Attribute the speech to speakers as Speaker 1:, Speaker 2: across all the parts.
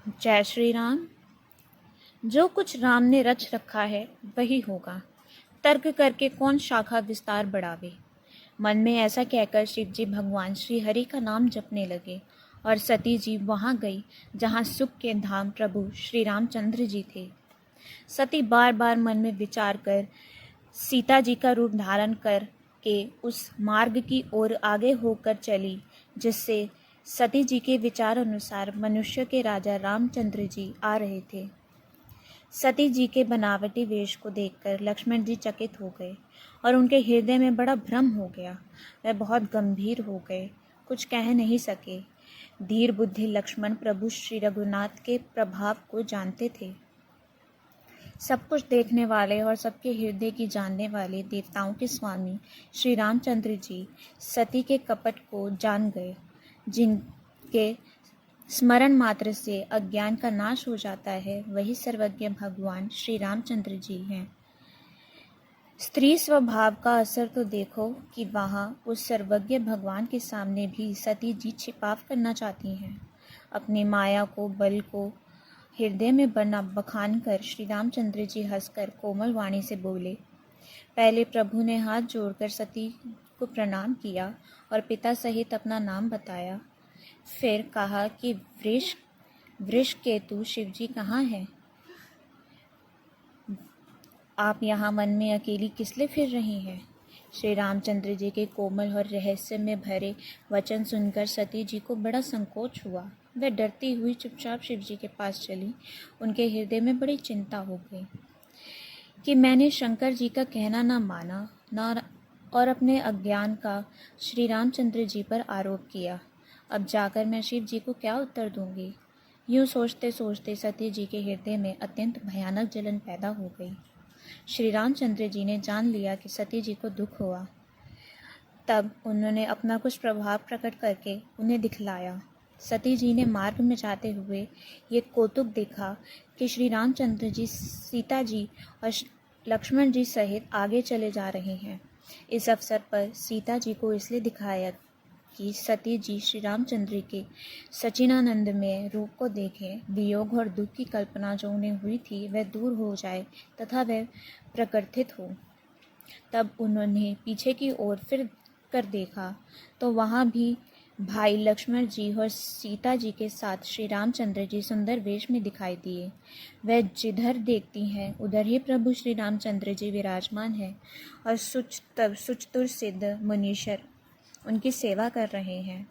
Speaker 1: जय श्री राम। जो कुछ राम ने रच रखा है वही होगा, तर्क करके कौन शाखा विस्तार बढ़ावे। मन में ऐसा कहकर शिव जी भगवान श्री हरि का नाम जपने लगे और सती जी वहां गई जहां सुख के धाम प्रभु श्री रामचंद्र जी थे। सती बार बार मन में विचार कर सीता जी का रूप धारण कर के उस मार्ग की ओर आगे होकर चली जिससे सती जी के विचार अनुसार मनुष्य के राजा रामचंद्र जी आ रहे थे। सती जी के बनावटी वेश को देखकर लक्ष्मण जी चकित हो गए और उनके हृदय में बड़ा भ्रम हो गया। वह बहुत गंभीर हो गए, कुछ कह नहीं सके। धीर बुद्धि लक्ष्मण प्रभु श्री रघुनाथ के प्रभाव को जानते थे। सब कुछ देखने वाले और सबके हृदय की जानने वाले देवताओं के स्वामी श्री रामचंद्र जी सती के कपट को जान गए, जिनके स्मरण मात्र से अज्ञान का नाश हो जाता है, वही सर्वज्ञ भगवान श्री रामचंद्र जी हैं। स्त्री स्वभाव का असर तो देखो कि वहाँ उस सर्वज्ञ भगवान के सामने भी सती जी छिपाव करना चाहती हैं। अपनी माया को, बल को हृदय में बखान कर श्री रामचंद्र जी हंसकर कोमल वाणी से बोले। पहले प्रभु ने हाथ जोड़कर सती को प्रणाम किया और पिता सहित अपना नाम बताया। फिर कहा कि वृषकेतु शिव जी कहाँ हैं? आप यहाँ वन में अकेली किस लिए फिर रही हैं? श्री रामचंद्र जी के कोमल और रहस्य में भरे वचन सुनकर सती जी को बड़ा संकोच हुआ। वह डरती हुई चुपचाप शिव जी के पास चली। उनके हृदय में बड़ी चिंता हो गई कि मैंने शंकर जी का कहना न माना न और अपने अज्ञान का श्री रामचंद्र जी पर आरोप किया। अब जाकर मैं शिव जी को क्या उत्तर दूंगी? यूँ सोचते सोचते सती जी के हृदय में अत्यंत भयानक जलन पैदा हो गई। श्री रामचंद्र जी ने जान लिया कि सती जी को दुख हुआ। तब उन्होंने अपना कुछ प्रभाव प्रकट करके उन्हें दिखलाया। सती जी ने मार्ग में जाते हुए ये कौतुक देखा कि श्री रामचंद्र जी सीता जी और लक्ष्मण जी सहित आगे चले जा रहे हैं। इस अवसर पर सीता जी को इसलिए दिखाया कि सती जी श्री रामचंद्र के सच्चिदानंदमय रूप को देखें, वियोग और दुख की कल्पना जो उन्हें हुई थी वह दूर हो जाए तथा वह प्रकटित हो। तब उन्होंने पीछे की ओर फिर कर देखा तो वहाँ भी भाई लक्ष्मण जी और सीता जी के साथ श्री रामचंद्र जी सुंदर वेश में दिखाई दिए। वह जिधर देखती हैं उधर ही प्रभु श्री रामचंद्र जी विराजमान हैं और सुचतुर सिद्ध मुनीश्वर उनकी सेवा कर रहे हैं।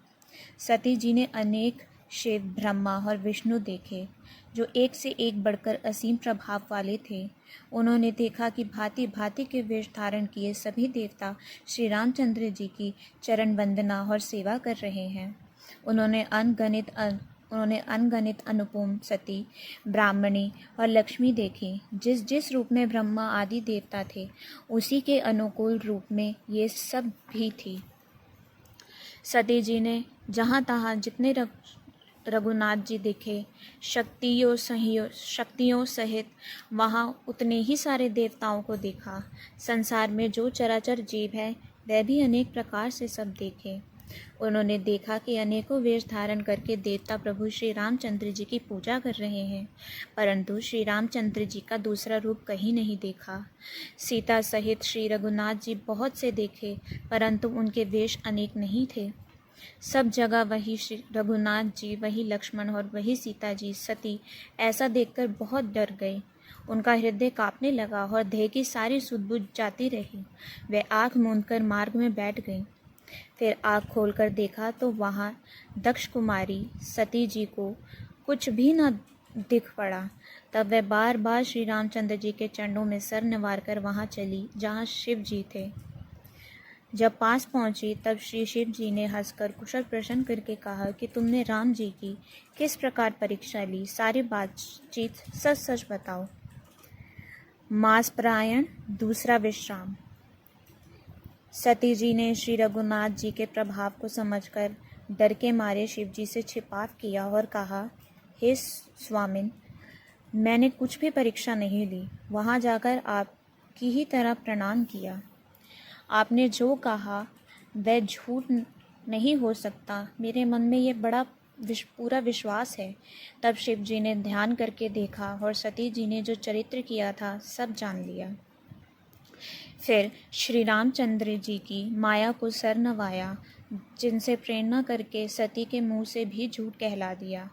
Speaker 1: सती जी ने अनेक शिव, ब्रह्मा और विष्णु देखे जो एक से एक बढ़कर असीम प्रभाव वाले थे। उन्होंने देखा कि भांति भांति के वेश धारण किए सभी देवता श्री रामचंद्र जी की चरण वंदना और सेवा कर रहे हैं। उन्होंने अनगणित अनुपम सती, ब्राह्मणी और लक्ष्मी देखी। जिस जिस रूप में ब्रह्मा आदि देवता थे उसी के अनुकूल रूप में ये सब भी थी। सती जी ने जहाँ तहाँ जितने रघुनाथ जी दिखे शक्तियों सहित वहाँ उतने ही सारे देवताओं को देखा। संसार में जो चराचर जीव है वह भी अनेक प्रकार से सब देखे। उन्होंने देखा कि अनेकों वेश धारण करके देवता प्रभु श्री रामचंद्र जी की पूजा कर रहे हैं, परंतु श्री रामचंद्र जी का दूसरा रूप कहीं नहीं देखा। सीता सहित श्री रघुनाथ जी बहुत से देखे, परंतु उनके वेश अनेक नहीं थे। सब जगह वही श्री रघुनाथ जी, वही लक्ष्मण और वही सीता जी। सती ऐसा देखकर बहुत डर गई। उनका हृदय कांपने लगा और देह की सारी सुध बुझ जाती रही। वे आँख मूंदकर मार्ग में बैठ गईं। फिर आँख खोलकर देखा तो वहाँ दक्ष कुमारी सती जी को कुछ भी न दिख पड़ा। तब वह बार बार श्री रामचंद्र जी के चरणों में सर निवार कर वहाँ चली जहाँ शिव जी थे। जब पास पहुंची तब श्री शिव जी ने हंसकर कुशल प्रश्न करके कहा कि तुमने राम जी की किस प्रकार परीक्षा ली, सारी बातचीत सच सच बताओ। मास प्रायण, दूसरा विश्राम। सती जी ने श्री रघुनाथ जी के प्रभाव को समझकर डर के मारे शिव जी से छिपाव किया और कहा, हे स्वामिन, मैंने कुछ भी परीक्षा नहीं ली। वहाँ जाकर आपकी ही तरह प्रणाम किया। आपने जो कहा वह झूठ नहीं हो सकता। मेरे मन में ये बड़ा पूरा विश्वास है। तब शिव जी ने ध्यान करके देखा और सती जी ने जो चरित्र किया था सब जान लिया। फिर श्री रामचंद्र जी की माया को सर नवाया, जिनसे प्रेरणा करके सती के मुंह से भी झूठ कहला दिया।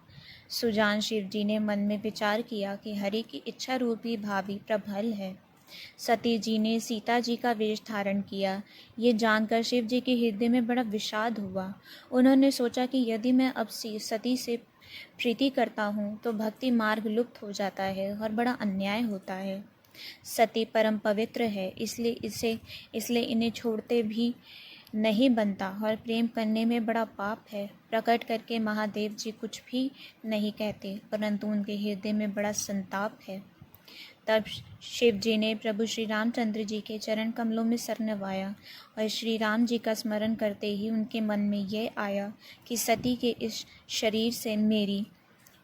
Speaker 1: सुजान शिव जी ने मन में विचार किया कि हरि की इच्छा रूपी भावी प्रबल है। सती जी ने सीता जी का वेश धारण किया। ये जानकर शिव जी के हृदय में बड़ा विषाद हुआ। उन्होंने सोचा कि यदि मैं अब सती से प्रीति करता हूँ तो भक्ति मार्ग लुप्त हो जाता है और बड़ा अन्याय होता है। सती परम पवित्र है, इसलिए इन्हें छोड़ते भी नहीं बनता और प्रेम करने में बड़ा पाप है। प्रकट करके महादेव जी कुछ भी नहीं कहते, परंतु उनके हृदय में बड़ा संताप है। तब शिव जी ने प्रभु श्री रामचंद्र जी के चरण कमलों में सर नवाया और श्री राम जी का स्मरण करते ही उनके मन में यह आया कि सती के इस शरीर से मेरी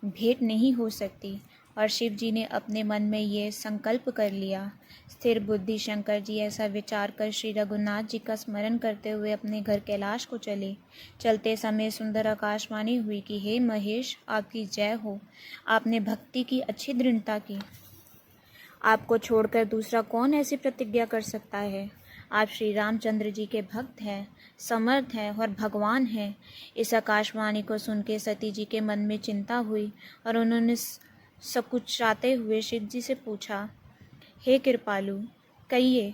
Speaker 1: भेंट नहीं हो सकती। और शिव जी ने अपने मन में यह संकल्प कर लिया। स्थिर बुद्धि शंकर जी ऐसा विचार कर श्री रघुनाथ जी का स्मरण करते हुए अपने घर कैलाश को चले। चलते समय सुंदर आकाशवाणी हुई कि हे महेश, आपकी जय हो। आपने भक्ति की अच्छी दृढ़ता की। आपको छोड़कर दूसरा कौन ऐसी प्रतिज्ञा कर सकता है। आप श्री रामचंद्र जी के भक्त हैं, समर्थ हैं और भगवान हैं। इस आकाशवाणी को सुन के सती जी के मन में चिंता हुई और उन्होंने सब कुछ चाहते हुए शिव जी से पूछा, हे कृपालु, कहिए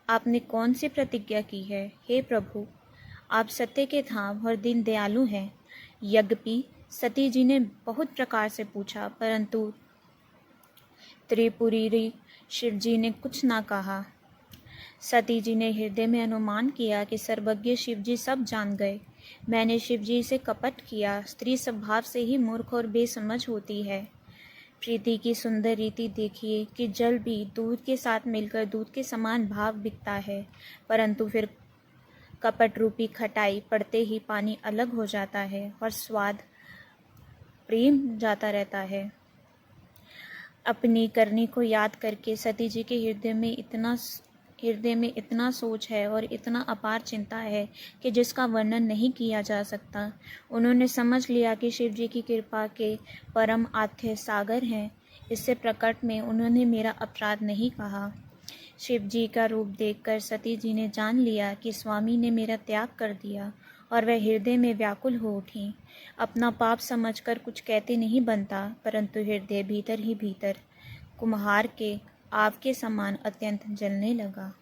Speaker 1: आपने कौन सी प्रतिज्ञा की है। हे प्रभु, आप सत्य के धाम और दीन दयालु हैं। यज्ञपी सती जी ने बहुत प्रकार से पूछा, परंतु त्रिपुरी शिव जी ने कुछ ना कहा। सती जी ने हृदय में अनुमान किया कि सर्वज्ञ शिव जी सब जान गए। मैंने शिव जी से कपट किया। स्त्री स्वभाव से ही मूर्ख और बेसमझ होती है। प्रीति की सुंदर रीति देखिए कि जल भी दूध के साथ मिलकर दूध के समान भाव बिकता है, परंतु फिर कपट रूपी खटाई पड़ते ही पानी अलग हो जाता है और स्वाद प्रेम जाता रहता है। अपनी करनी को याद करके सती जी के हृदय में इतना सोच है और इतना अपार चिंता है कि जिसका वर्णन नहीं किया जा सकता। उन्होंने समझ लिया कि शिव जी की कृपा के परम आथ्य सागर हैं। इससे प्रकट में उन्होंने मेरा अपराध नहीं कहा। शिव जी का रूप देखकर सती जी ने जान लिया कि स्वामी ने मेरा त्याग कर दिया और वह हृदय में व्याकुल हो उठी। अपना पाप समझकर कुछ कहते नहीं बनता, परंतु हृदय भीतर ही भीतर कुम्हार के आग के समान अत्यंत जलने लगा।